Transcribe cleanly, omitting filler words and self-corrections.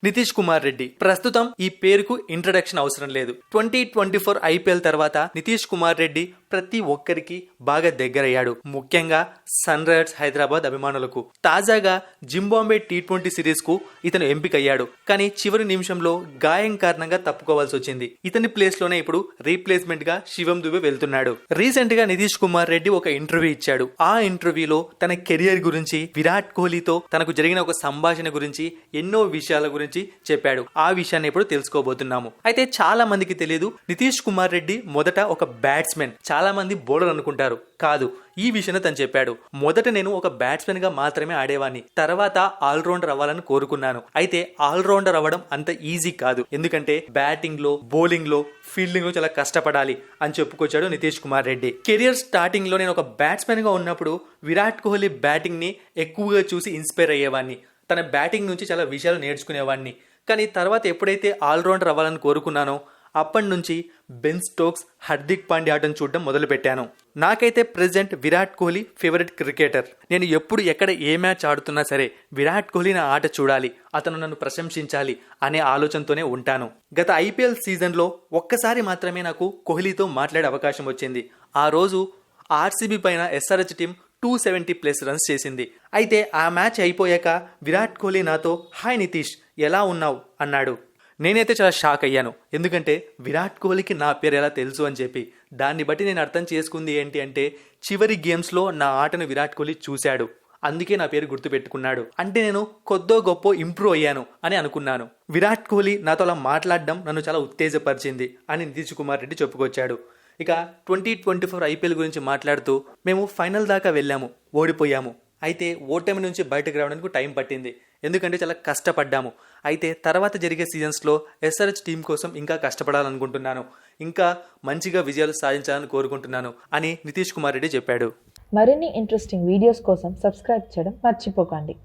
నితీష్ కుమార్ రెడ్డి ప్రస్తుతం ఈ పేరుకు ఇంట్రడక్షన్ అవసరం లేదు. 2024 ఐపీఎల్ తర్వాత నితీష్ కుమార్ రెడ్డి ప్రతి ఒక్కరికి బాగా దగ్గరయ్యాడు, ముఖ్యంగా సన్ రైజర్స్ హైదరాబాద్ అభిమానులకు. తాజాగా జింబాబ్వే T20 సిరీస్ కు ఇతను ఎంపికయ్యాడు. కానీ చివరి నిమిషంలో గాయం కారణంగా తప్పుకోవాల్సి వచ్చింది. ఇతని ప్లేస్ లోనే ఇప్పుడు రీప్లేస్మెంట్ గా శివం దుబే వెళ్తున్నాడు. రీసెంట్ గా నితీష్ కుమార్ రెడ్డి ఒక ఇంటర్వ్యూ ఇచ్చాడు. ఆ ఇంటర్వ్యూలో తన కెరియర్ గురించి, విరాట్ కోహ్లీతో తనకు జరిగిన ఒక సంభాషణ గురించి, ఎన్నో విషయాల గురించి చెప్పాడు. ఆ విషయాన్ని ఇప్పుడు తెలుసుకోబోతున్నాము. అయితే చాలా మందికి తెలియదు, నితీష్ కుమార్ రెడ్డి మొదట ఒక బ్యాట్స్మెన్. చాలా మంది బౌలర్ అనుకుంటారు. కాదు, ఈ విషయాన్ని తను చెప్పాడు. మొదట నేను ఒక బ్యాట్స్మెన్ గా మాత్రమే ఆడేవాడిని, తర్వాత ఆల్రౌండర్ అవ్వాలని కోరుకున్నాను. అయితే ఆల్రౌండర్ అవ్వడం అంత ఈజీ కాదు, ఎందుకంటే బ్యాటింగ్ లో, బౌలింగ్ లో, ఫీల్డింగ్ లో చాలా కష్టపడాలి అని చెప్పుకొచ్చాడు నితీష్ కుమార్ రెడ్డి. కెరియర్ స్టార్టింగ్ లో నేను ఒక బ్యాట్స్మెన్ గా ఉన్నప్పుడు విరాట్ కోహ్లీ బ్యాటింగ్ ని ఎక్కువగా చూసి ఇన్స్పైర్ అయ్యేవాడిని. తన బ్యాటింగ్ నుంచి చాలా విషయాలు నేర్చుకునేవాడిని. కానీ తర్వాత ఎప్పుడైతే ఆల్రౌండర్ అవ్వాలని కోరుకున్నానో అప్పటి నుంచి బెన్ స్టోక్స్, హార్దిక్ పాండ్యా ఆటను చూడడం మొదలుపెట్టాను. నాకైతే present Virat Kohli favourite cricketer. నేను ఎప్పుడు ఎక్కడ ఏ మ్యాచ్ ఆడుతున్నా సరే విరాట్ కోహ్లీ నా ఆట చూడాలి, అతను నన్ను ప్రశంసించాలి అనే ఆలోచనతోనే ఉంటాను. గత ఐపీఎల్ సీజన్లో ఒక్కసారి మాత్రమే నాకు కోహ్లీతో మాట్లాడే అవకాశం వచ్చింది. ఆ రోజు ఆర్సీబీ పైన ఎస్ఆర్హెచ్ టీం 270+ రన్స్ చేసింది. అయితే ఆ మ్యాచ్ అయిపోయాక విరాట్ కోహ్లీ నాతో హాయ్ నితీష్, ఎలా ఉన్నావు అన్నాడు. నేనైతే చాలా షాక్ అయ్యాను, ఎందుకంటే విరాట్ కోహ్లీకి నా పేరు ఎలా తెలుసు అని చెప్పి. దాన్ని బట్టి నేను అర్థం చేసుకుంది ఏంటి అంటే, చివరి గేమ్స్లో నా ఆటను విరాట్ కోహ్లీ చూశాడు, అందుకే నా పేరు గుర్తుపెట్టుకున్నాడు. అంటే నేను కొద్దో గొప్ప ఇంప్రూవ్ అయ్యాను అని అనుకున్నాను. విరాట్ కోహ్లీ నాతో అలా మాట్లాడడం నన్ను చాలా ఉత్తేజపరిచింది అని నితీష్ కుమార్ రెడ్డి చెప్పుకొచ్చాడు. ఇక 2024 ఐపీఎల్ గురించి మాట్లాడుతూ, మేము ఫైనల్ దాకా వెళ్ళాము, ఓడిపోయాము. అయితే ఓటమి నుంచి బయటకు రావడానికి టైం పట్టింది, ఎందుకంటే చాలా కష్టపడ్డాము. అయితే తర్వాత జరిగే సీజన్స్లో ఎస్ఆర్హెచ్ టీం కోసం ఇంకా కష్టపడాలనుకుంటున్నాను, ఇంకా మంచిగా విజయాలు సాధించాలని కోరుకుంటున్నాను అని నితీష్ కుమార్ రెడ్డి చెప్పాడు. మరిన్ని ఇంట్రెస్టింగ్ వీడియోస్ కోసం సబ్స్క్రైబ్ చేయడం మర్చిపోకండి.